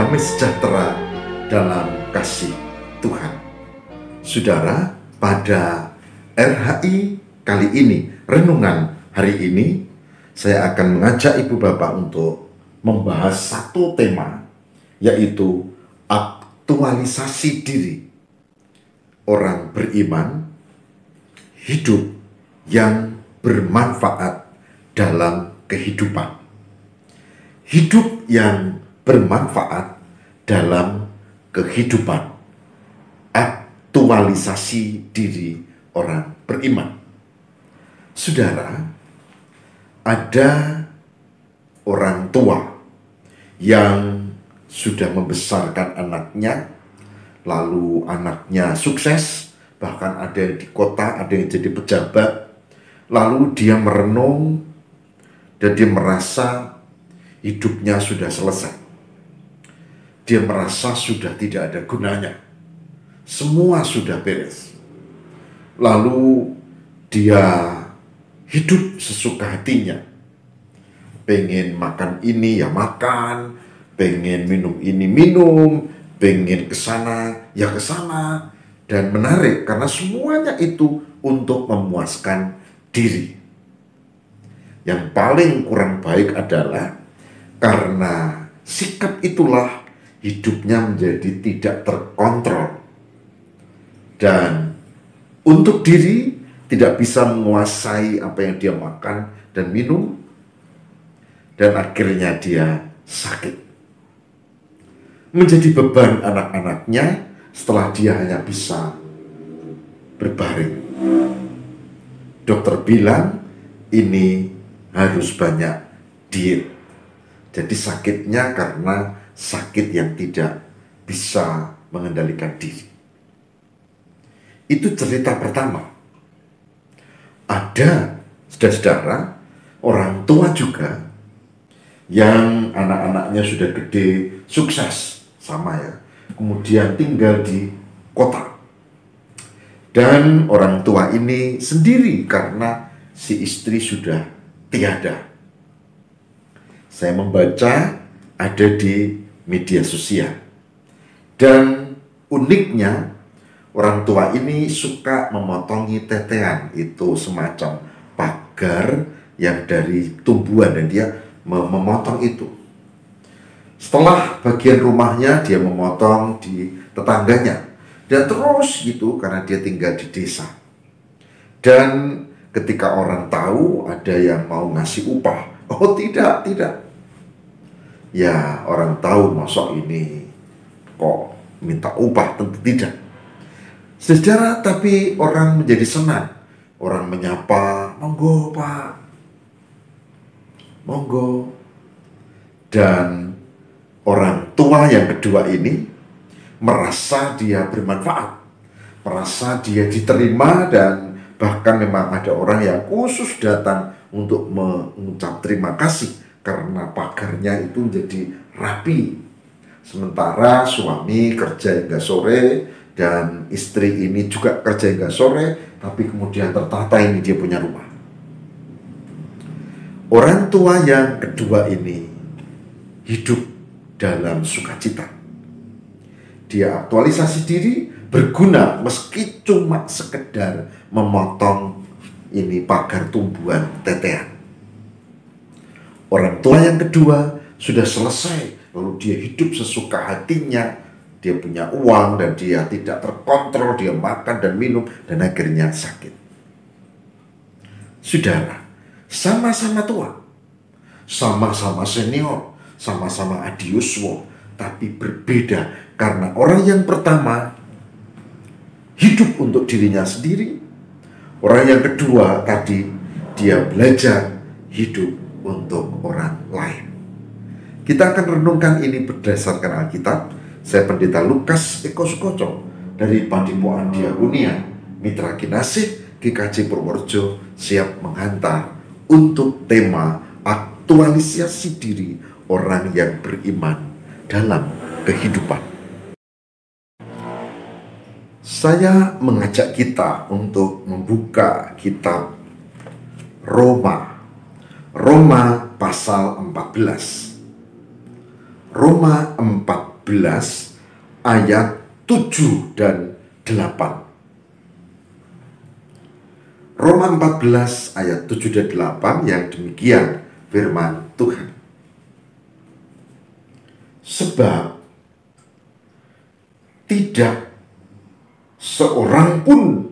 damai sejahtera dalam kasih Tuhan. Saudara, pada RHI kali ini, renungan hari ini, saya akan mengajak Ibu Bapak untuk membahas satu tema, yaitu aktualisasi diri orang beriman, hidup yang bermanfaat dalam kehidupan. Hidup yang bermanfaat dalam kehidupan. Aktualisasi diri orang beriman. Saudara, ada orang tua yang sudah membesarkan anaknya, lalu anaknya sukses, bahkan ada yang di kota, ada yang jadi pejabat, lalu dia merenung dan dia merasa hidupnya sudah selesai. Dia merasa sudah tidak ada gunanya. Semua sudah beres. Lalu dia hidup sesuka hatinya. Pengen makan ini ya makan, pengen minum ini minum, pengen kesana ya kesana. Dan menarik karena semuanya itu untuk memuaskan diri. Yang paling kurang baik adalah karena sikap itulah hidupnya menjadi tidak terkontrol. Dan untuk diri tidak bisa menguasai apa yang dia makan dan minum. Dan akhirnya dia sakit. Menjadi beban anak-anaknya setelah dia hanya bisa berbaring. Dokter bilang ini harus banyak diet. Jadi sakitnya karena sakit yang tidak bisa mengendalikan diri. Itu cerita pertama. Ada saudara-saudara, orang tua juga yang anak-anaknya sudah gede, sukses, sama ya. Kemudian tinggal di kota. Dan orang tua ini sendiri karena si istri sudah tiada. Saya membaca ada di media sosial. Dan uniknya orang tua ini suka memotongi tetean, itu semacam pagar yang dari tumbuhan dan dia memotong itu. Setelah bagian rumahnya dia memotong di tetangganya dan terus gitu karena dia tinggal di desa. Dan ketika orang tahu ada yang mau ngasih upah, oh tidak. Ya orang tahu masa ini kok minta upah, tentu tidak. Sejarah tapi orang menjadi senang. Orang menyapa, monggo pak, monggo. Dan orang tua yang kedua ini merasa dia bermanfaat, merasa dia diterima, dan bahkan memang ada orang yang khusus datang untuk mengucap terima kasih karena pagarnya itu menjadi rapi. Sementara suami kerja hingga sore dan istri ini juga kerja hingga sore, tapi kemudian tertata ini dia punya rumah. Orang tua yang kedua ini hidup dalam sukacita. Dia aktualisasi diri, berguna meski cuma sekedar memotong ini pagar tumbuhan tetean. Orang tua yang kedua sudah selesai, lalu dia hidup sesuka hatinya, dia punya uang dan dia tidak terkontrol, dia makan dan minum dan akhirnya sakit. Saudara, sama-sama tua, sama-sama senior, sama-sama adiuswo, tapi berbeda karena orang yang pertama hidup untuk dirinya sendiri, orang yang kedua tadi dia belajar hidup untuk orang lain. Kita akan renungkan ini berdasarkan Alkitab. Saya Pendeta Lukas Eko Sukoco dari Pandipoan Diakonia Mitra Kinasih GKJ Purworejo siap menghantar untuk tema aktualisasi diri orang yang beriman dalam kehidupan. Saya mengajak kita untuk membuka kitab Roma pasal 14. Roma 14 14 ayat 7 dan 8. Roma 14 ayat 7 dan 8 yang demikian firman Tuhan. Sebab tidak seorang pun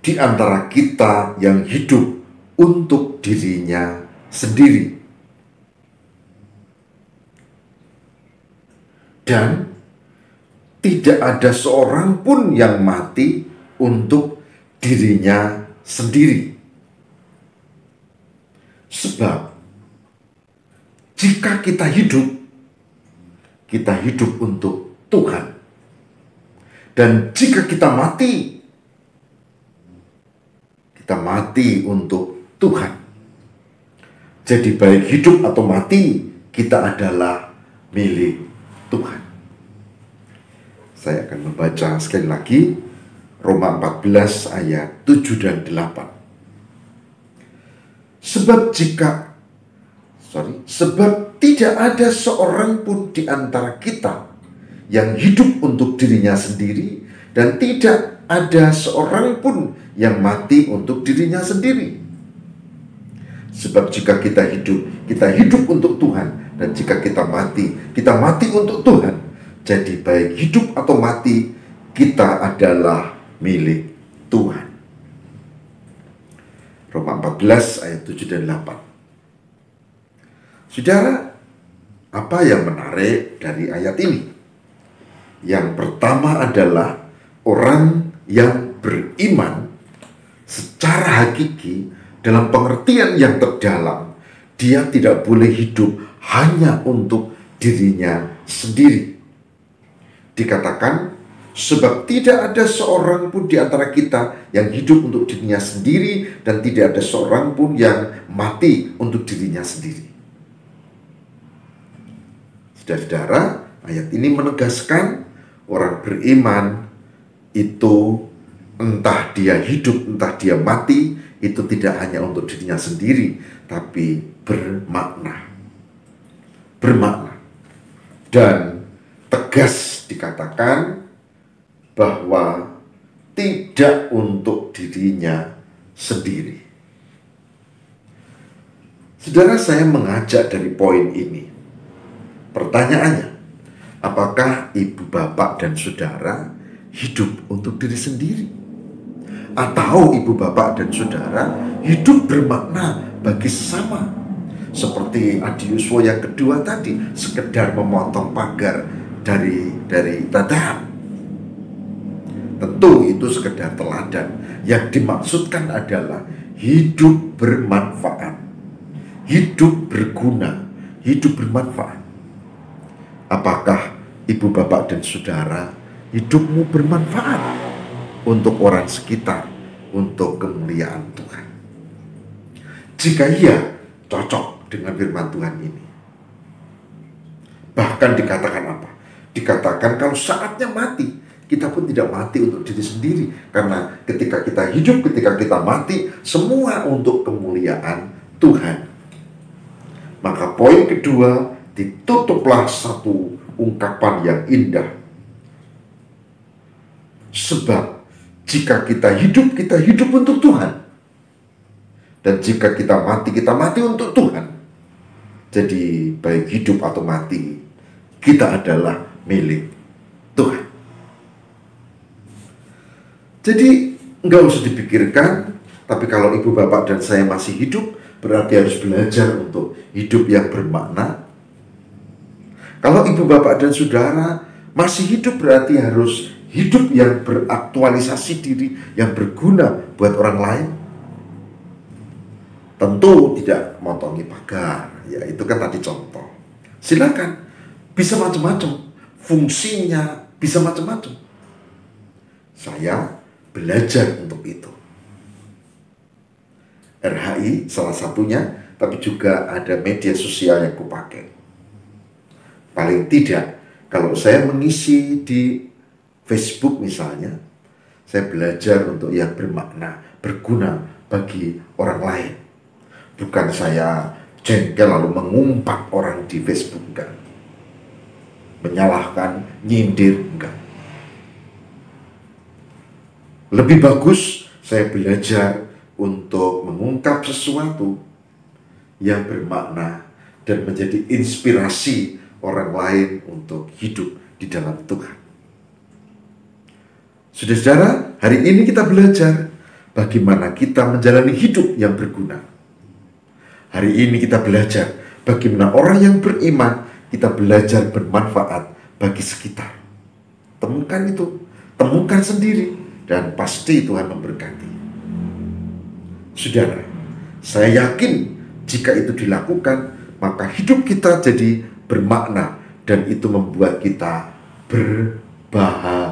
di antara kita yang hidup untuk dirinya sendiri, dan tidak ada seorang pun yang mati untuk dirinya sendiri. Sebab jika kita hidup untuk Tuhan. Dan jika kita mati untuk Tuhan. Jadi baik hidup atau mati, kita adalah milik Tuhan. Saya akan membaca sekali lagi Roma 14 ayat 7 dan 8. Sebab tidak ada seorang pun di antara kita yang hidup untuk dirinya sendiri, dan tidak ada seorang pun yang mati untuk dirinya sendiri. Sebab jika kita hidup untuk Tuhan, dan jika kita mati untuk Tuhan. Jadi baik hidup atau mati, kita adalah milik Tuhan. Roma 14 ayat 7 dan 8. Saudara, apa yang menarik dari ayat ini? Yang pertama adalah orang yang beriman secara hakiki dalam pengertian yang terdalam, dia tidak boleh hidup hanya untuk dirinya sendiri. Dikatakan, sebab tidak ada seorang pun di antara kita yang hidup untuk dirinya sendiri, dan tidak ada seorang pun yang mati untuk dirinya sendiri. Saudara-saudara, ayat ini menegaskan orang beriman itu entah dia hidup, entah dia mati, itu tidak hanya untuk dirinya sendiri, tapi bermakna. Dan tegas dikatakan bahwa tidak untuk dirinya sendiri. Saudara, saya mengajak dari poin ini. Pertanyaannya, apakah ibu, bapak, dan saudara hidup untuk diri sendiri? Atau ibu, bapak, dan saudara hidup bermakna bagi sesama? Seperti Adi Yuswo yang kedua tadi, sekedar memotong pagar dari dadahan. Tentu itu sekedar teladan. Yang dimaksudkan adalah hidup bermanfaat, hidup berguna, hidup bermanfaat. Apakah ibu, bapak, dan saudara hidupmu bermanfaat untuk orang sekitar, untuk kemuliaan Tuhan? Jika iya, cocok dengan firman Tuhan ini. Bahkan dikatakan apa? Dikatakan kalau saatnya mati, kita pun tidak mati untuk diri sendiri. Karena ketika kita hidup, ketika kita mati, semua untuk kemuliaan Tuhan. Maka poin kedua, ditutuplah satu ungkapan yang indah. Sebab jika kita hidup untuk Tuhan. Dan jika kita mati untuk Tuhan. Jadi baik hidup atau mati, kita adalah milik Tuhan. Jadi nggak usah dipikirkan, tapi kalau ibu, bapak, dan saya masih hidup, berarti harus belajar untuk hidup yang bermakna. Kalau ibu, bapak, dan saudara masih hidup, berarti harus hidup yang beraktualisasi diri, yang berguna buat orang lain. Tentu tidak motongi pagar, ya itu kan tadi contoh. Silakan, bisa macam-macam, fungsinya bisa macam-macam. Saya belajar untuk itu. RHI salah satunya, tapi juga ada media sosial yang kupakai. Paling tidak, kalau saya mengisi di Facebook misalnya, saya belajar untuk yang bermakna, berguna bagi orang lain. Bukan saya jengkel lalu mengumpat orang di Facebook, enggak. menyalahkan, nyindir, enggak. Lebih bagus saya belajar untuk mengungkap sesuatu yang bermakna dan menjadi inspirasi orang lain untuk hidup di dalam Tuhan. Saudara-saudara, hari ini kita belajar bagaimana kita menjalani hidup yang berguna. Hari ini kita belajar bagaimana orang yang beriman, kita belajar bermanfaat bagi sekitar. Temukan itu, temukan sendiri, dan pasti Tuhan memberkati. Saudara, saya yakin jika itu dilakukan, maka hidup kita jadi bermakna dan itu membuat kita berbahagia.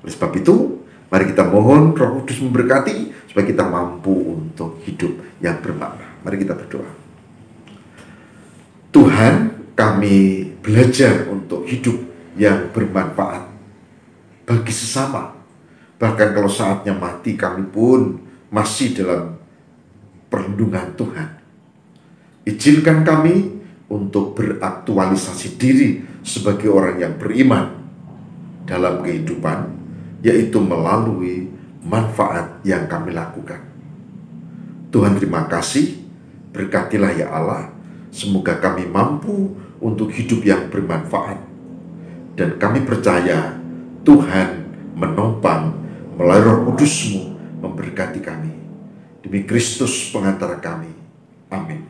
Oleh sebab itu, mari kita mohon Roh Kudus memberkati supaya kita mampu untuk hidup yang bermakna. Mari kita berdoa. Tuhan, kami belajar untuk hidup yang bermanfaat bagi sesama. Bahkan kalau saatnya mati, kami pun masih dalam perlindungan Tuhan. Izinkan kami untuk beraktualisasi diri sebagai orang yang beriman dalam kehidupan, yaitu melalui manfaat yang kami lakukan. Tuhan, terima kasih, berkatilah ya Allah, semoga kami mampu untuk hidup yang bermanfaat, dan kami percaya Tuhan menopang melalui Roh Kudus-Mu memberkati kami. Demi Kristus pengantara kami. Amin.